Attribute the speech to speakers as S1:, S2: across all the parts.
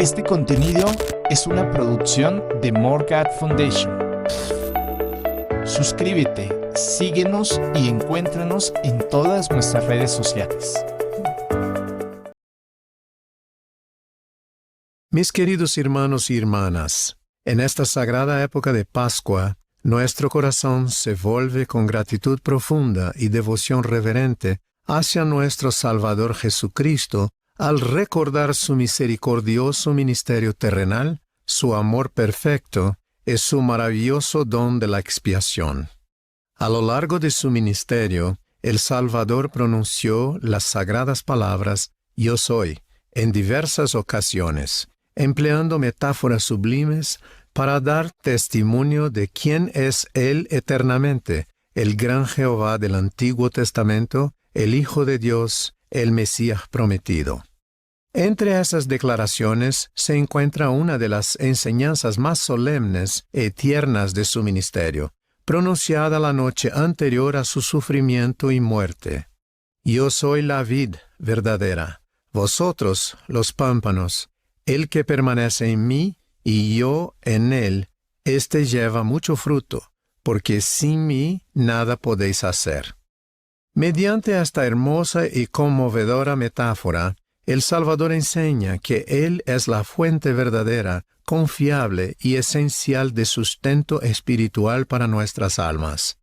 S1: Este contenido es una producción de More God Foundation. Suscríbete, síguenos y encuéntranos en todas nuestras redes sociales.
S2: Mis queridos hermanos y hermanas, en esta sagrada época de Pascua, nuestro corazón se vuelve con gratitud profunda y devoción reverente hacia nuestro Salvador Jesucristo al recordar su misericordioso ministerio terrenal, su amor perfecto y su maravilloso don de la expiación. A lo largo de su ministerio, el Salvador pronunció las sagradas palabras «Yo soy» en diversas ocasiones, empleando metáforas sublimes para dar testimonio de quién es Él eternamente, el gran Jehová del Antiguo Testamento, el Hijo de Dios, el Mesías prometido. Entre esas declaraciones se encuentra una de las enseñanzas más solemnes y tiernas de su ministerio, pronunciada la noche anterior a su sufrimiento y muerte. Yo soy la vid verdadera, vosotros los pámpanos. El que permanece en mí y yo en él, éste lleva mucho fruto, porque sin mí nada podéis hacer. Mediante esta hermosa y conmovedora metáfora, el Salvador enseña que Él es la fuente verdadera, confiable y esencial de sustento espiritual para nuestras almas.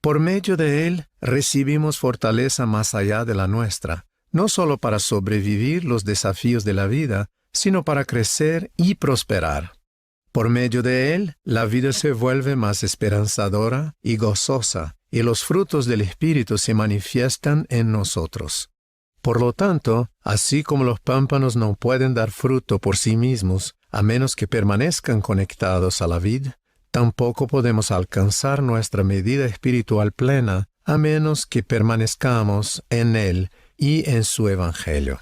S2: Por medio de Él recibimos fortaleza más allá de la nuestra, no solo para sobrevivir los desafíos de la vida, sino para crecer y prosperar. Por medio de Él, la vida se vuelve más esperanzadora y gozosa, y los frutos del Espíritu se manifiestan en nosotros. Por lo tanto, así como los pámpanos no pueden dar fruto por sí mismos, a menos que permanezcan conectados a la vid, tampoco podemos alcanzar nuestra medida espiritual plena, a menos que permanezcamos en Él y en su Evangelio.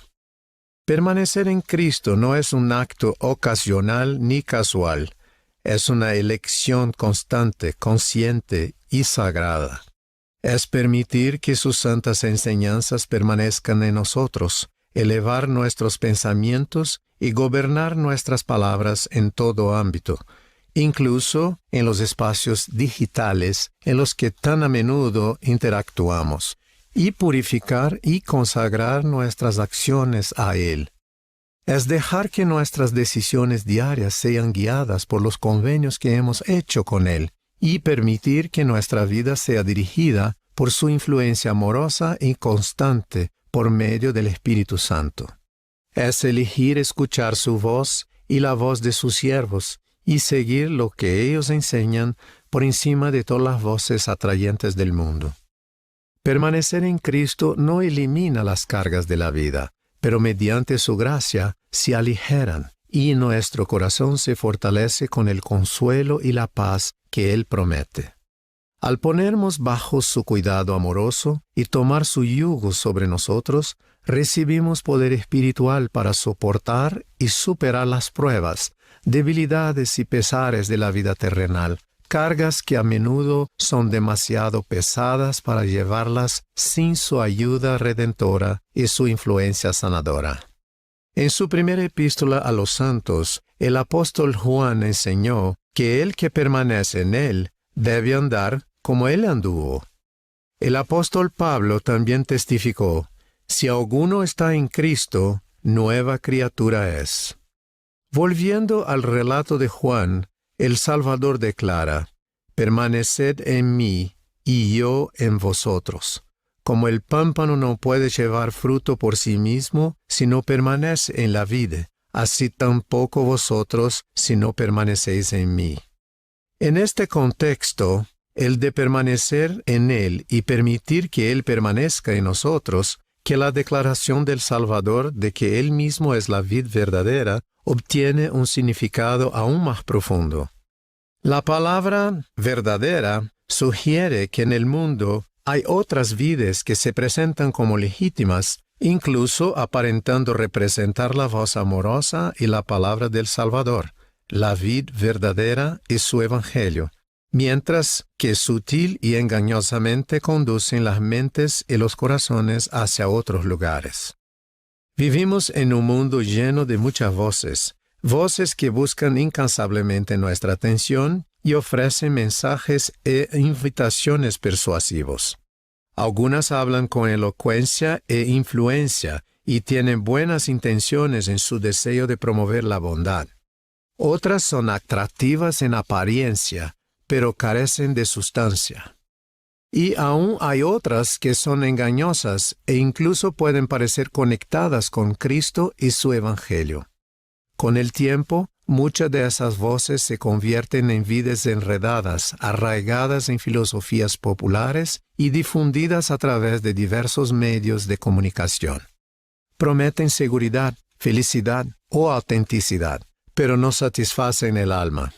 S2: Permanecer en Cristo no es un acto ocasional ni casual, es una elección constante, consciente y sagrada. Es permitir que sus santas enseñanzas permanezcan en nosotros, elevar nuestros pensamientos y gobernar nuestras palabras en todo ámbito, incluso en los espacios digitales en los que tan a menudo interactuamos, y purificar y consagrar nuestras acciones a Él. Es dejar que nuestras decisiones diarias sean guiadas por los convenios que hemos hecho con Él y permitir que nuestra vida sea dirigida por su influencia amorosa y constante por medio del Espíritu Santo. Es elegir escuchar su voz y la voz de sus siervos y seguir lo que ellos enseñan por encima de todas las voces atrayentes del mundo. Permanecer en Cristo no elimina las cargas de la vida, pero mediante su gracia se aligeran y nuestro corazón se fortalece con el consuelo y la paz que Él promete. Al ponernos bajo su cuidado amoroso y tomar su yugo sobre nosotros, recibimos poder espiritual para soportar y superar las pruebas, debilidades y pesares de la vida terrenal, cargas que a menudo son demasiado pesadas para llevarlas sin su ayuda redentora y su influencia sanadora. En su primera epístola a los santos, el apóstol Juan enseñó que el que permanece en él debe andar como él anduvo. El apóstol Pablo también testificó: si alguno está en Cristo, nueva criatura es. Volviendo al relato de Juan, el Salvador declara: permaneced en mí y yo en vosotros. Como el pámpano no puede llevar fruto por sí mismo si no permanece en la vid, así tampoco vosotros si no permanecéis en mí. En este contexto, el de permanecer en Él y permitir que Él permanezca en nosotros, que la declaración del Salvador de que Él mismo es la vid verdadera, obtiene un significado aún más profundo. La palabra verdadera sugiere que en el mundo hay otras vides que se presentan como legítimas, incluso aparentando representar la voz amorosa y la palabra del Salvador, la vid verdadera y su Evangelio, mientras que sutil y engañosamente conducen las mentes y los corazones hacia otros lugares. Vivimos en un mundo lleno de muchas voces, voces que buscan incansablemente nuestra atención y ofrecen mensajes e invitaciones persuasivos. Algunas hablan con elocuencia e influencia y tienen buenas intenciones en su deseo de promover la bondad. Otras son atractivas en apariencia, pero carecen de sustancia. Y aún hay otras que son engañosas e incluso pueden parecer conectadas con Cristo y su Evangelio. Con el tiempo, muchas de esas voces se convierten en vidas enredadas, arraigadas en filosofías populares y difundidas a través de diversos medios de comunicación. Prometen seguridad, felicidad o autenticidad, pero no satisfacen el alma.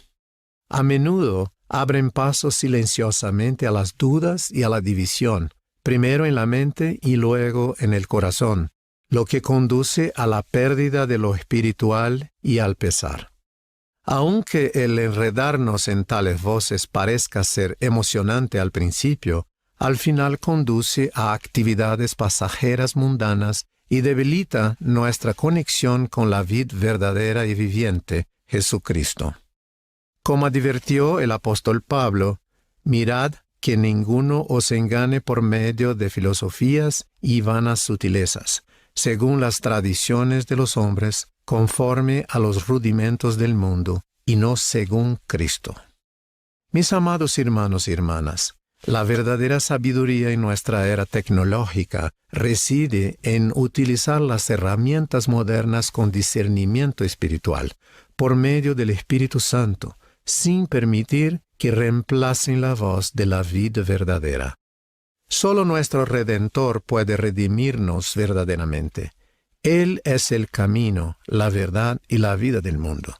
S2: A menudo abren paso silenciosamente a las dudas y a la división, primero en la mente y luego en el corazón, lo que conduce a la pérdida de lo espiritual y al pesar. Aunque el enredarnos en tales voces parezca ser emocionante al principio, al final conduce a actividades pasajeras mundanas y debilita nuestra conexión con la vid verdadera y viviente, Jesucristo. Como advirtió el apóstol Pablo, mirad que ninguno os engañe por medio de filosofías y vanas sutilezas, según las tradiciones de los hombres, conforme a los rudimentos del mundo, y no según Cristo. Mis amados hermanos y hermanas, la verdadera sabiduría en nuestra era tecnológica reside en utilizar las herramientas modernas con discernimiento espiritual, por medio del Espíritu Santo, sin permitir que reemplacen la voz de la vid verdadera. Solo nuestro Redentor puede redimirnos verdaderamente. Él es el camino, la verdad y la vida del mundo.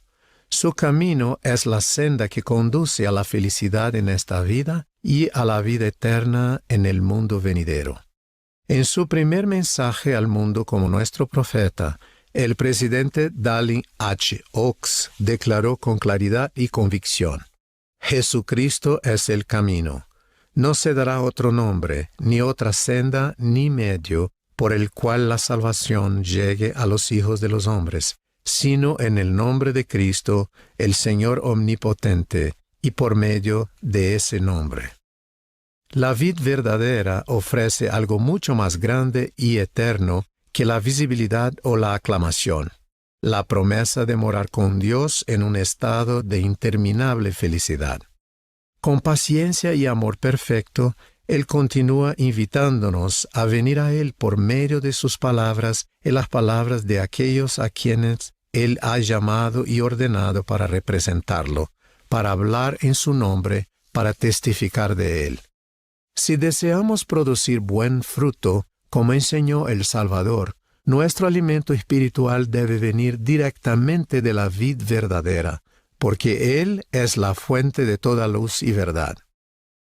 S2: Su camino es la senda que conduce a la felicidad en esta vida y a la vida eterna en el mundo venidero. En su primer mensaje al mundo como nuestro profeta, el presidente Dallin H. Oaks declaró con claridad y convicción: Jesucristo es el camino. No se dará otro nombre, ni otra senda, ni medio, por el cual la salvación llegue a los hijos de los hombres, sino en el nombre de Cristo, el Señor omnipotente, y por medio de ese nombre. La vid verdadera ofrece algo mucho más grande y eterno que la visibilidad o la aclamación, la promesa de morar con Dios en un estado de interminable felicidad. Con paciencia y amor perfecto, Él continúa invitándonos a venir a Él por medio de sus palabras y las palabras de aquellos a quienes Él ha llamado y ordenado para representarlo, para hablar en su nombre, para testificar de Él. Si deseamos producir buen fruto, como enseñó el Salvador, nuestro alimento espiritual debe venir directamente de la vid verdadera, porque Él es la fuente de toda luz y verdad.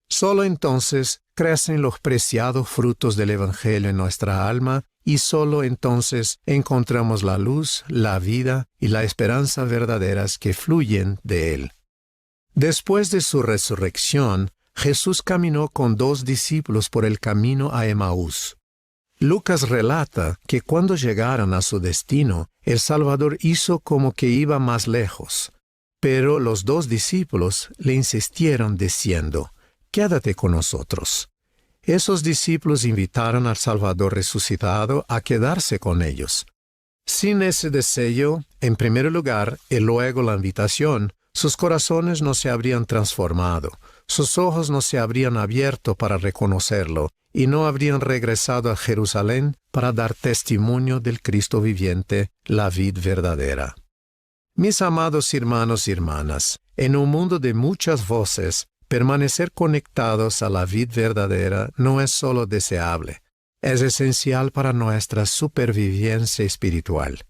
S2: Solo entonces crecen los preciados frutos del Evangelio en nuestra alma y solo entonces encontramos la luz, la vida y la esperanza verdaderas que fluyen de Él. Después de su resurrección, Jesús caminó con 2 discípulos por el camino a Emaús. Lucas relata que cuando llegaron a su destino, el Salvador hizo como que iba más lejos. Pero los 2 discípulos le insistieron diciendo: «Quédate con nosotros». Esos discípulos invitaron al Salvador resucitado a quedarse con ellos. Sin ese deseo, en primer lugar, y luego la invitación, sus corazones no se habrían transformado, sus ojos no se habrían abierto para reconocerlo, y no habrían regresado a Jerusalén para dar testimonio del Cristo viviente, la vid verdadera. Mis amados hermanos y hermanas, en un mundo de muchas voces, permanecer conectados a la vid verdadera no es solo deseable, es esencial para nuestra supervivencia espiritual.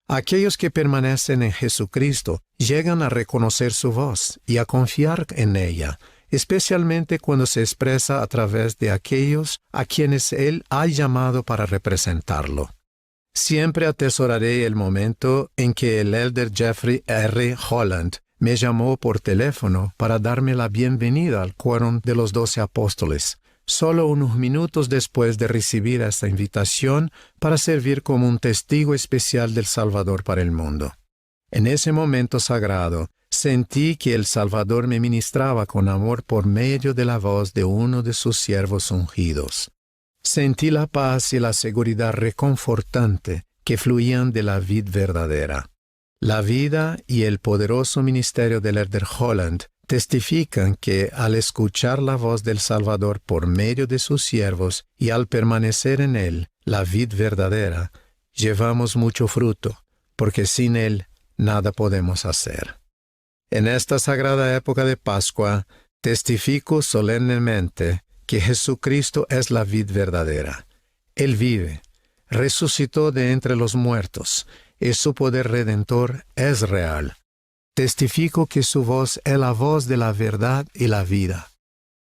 S2: Aquellos que permanecen en Jesucristo llegan a reconocer su voz y a confiar en ella, especialmente cuando se expresa a través de aquellos a quienes Él ha llamado para representarlo. Siempre atesoraré el momento en que el elder Jeffrey R. Holland me llamó por teléfono para darme la bienvenida al quórum de los 12 apóstoles, solo unos minutos después de recibir esta invitación para servir como un testigo especial del Salvador para el mundo. En ese momento sagrado, sentí que el Salvador me ministraba con amor por medio de la voz de uno de sus siervos ungidos. Sentí la paz y la seguridad reconfortante que fluían de la vid verdadera. La vida y el poderoso ministerio del Elder Holland testifican que al escuchar la voz del Salvador por medio de sus siervos y al permanecer en él, la vid verdadera, llevamos mucho fruto, porque sin él nada podemos hacer. En esta sagrada época de Pascua, testifico solemnemente que Jesucristo es la vid verdadera. Él vive, resucitó de entre los muertos, y su poder redentor es real. Testifico que su voz es la voz de la verdad y la vida.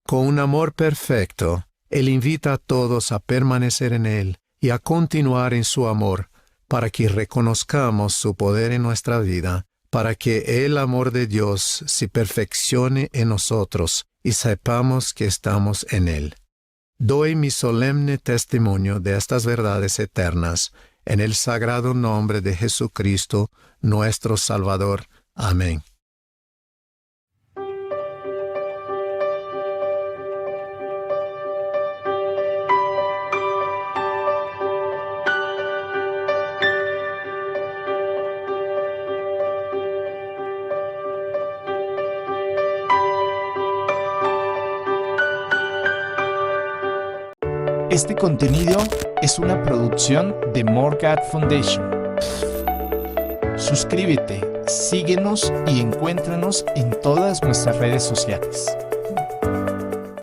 S2: Con un amor perfecto, Él invita a todos a permanecer en Él y a continuar en su amor, para que reconozcamos su poder en nuestra vida, para que el amor de Dios se perfeccione en nosotros y sepamos que estamos en Él. Doy mi solemne testimonio de estas verdades eternas en el sagrado nombre de Jesucristo, nuestro Salvador. Amén.
S1: Este contenido es una producción de More God Foundation. Suscríbete, síguenos y encuéntranos en todas nuestras redes sociales.